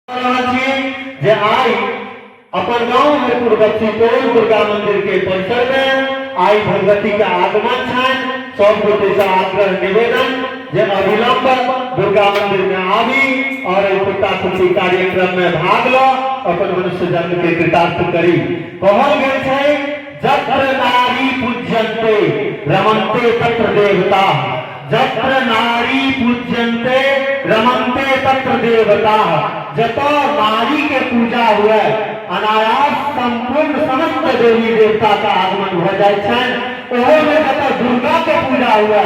जे आई अपन गांव में पूर्वक्षी टोल दुर्गा मंदिर के परिसर में आई भगवती का आगमन छन। सब गोटे से आग्रह निवेदन जे अविलंब दुर्गा मंदिर में आवी और पुष्टि कार्यक्रम में भाग लो, अपन मनुष्य जन्म के कृतार्थ करी। कहल गए छे जत्र नारी पूज्यन्ते रमन्ते तत्र देवता, जत्र नारी पूज्यन्ते रमन्ते तत्र देवता। जतो नारी के पूजा हुए अनायास संपूर्ण समस्त देवी देवता का आगमन हो जाए छन। ओहो में जतो दुर्गा के पूजा हुआ,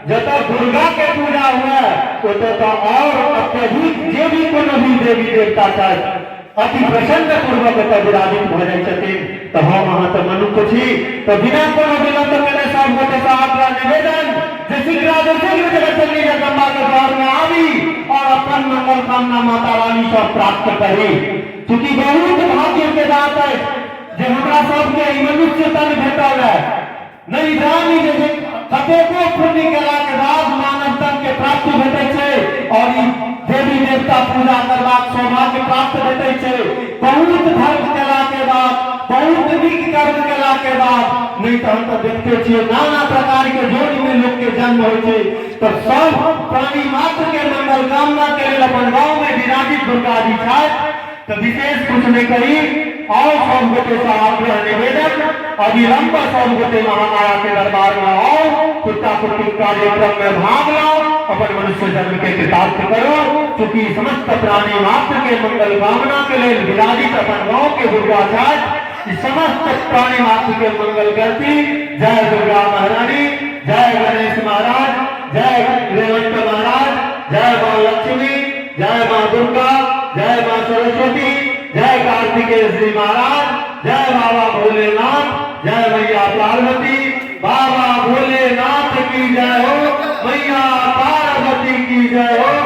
जतो दुर्गा के पूजा हुआ तो और अत्यधिक जे भी कोनो भी देवी देवता चाहे अति प्रसन्न पूर्वक विराजित हो जाए छथिन। तो हम अहाँ तो मनुष्य छी, तो बिना कोनो विलंब करे सब गोटे से आग्रह निवेदन जे शीघ्र जगतजननी जगदम्बा के द्वार में आवी और अपन मंगल कामना माता रानी सब प्राप्त करी। क्योंकि बहुत भाग्य के बात है जे हमरा सबके मनुष्य तन भेटल है। नहीं जानी जे कतेको पुण्य केला के बाद मानव तन के प्राप्ति भेटै छै और देवी देवता पूजा करबाक सौभाग्य प्राप्त भेटै छै। बहुत धर्म केला के बाद, बहुत नीक कर्म केला के बाद, नहीं तो हम तो देखते छियै नाना प्रकार के जोड़ी में लोग के जन्म होइ छै। तो सब प्राणी मात्र के मंगल कामना के लिए अपन गांव में विराजित दुर्गा जी छथि। तो विशेष कुछ नहीं कही और सब गोटे से आग्रह निवेदन अविलंब सब गोटे महामाया के दरबार में आओ, पुष्टि कार्यक्रम में भाग लो, अपन मनुष्य जन्म के कृतार्थ करो। क्योंकि समस्त प्राणी मात्र के मंगल कामना के लिए विराजित अपन गांव के दुर्गा छथि। समस्त प्राणी मात्र के मंगल करती। जय दुर्गा महारानी, जय गणेश महाराज, जय रेवंत महाराज, जय मां लक्ष्मी, जय मां दुर्गा, जय मां सरस्वती, जय कार्तिकेय श्री महाराज, जय बाबा भोलेनाथ, जय मैया पार्वती। बाबा भोलेनाथ की जय हो, मैया पार्वती की जय हो।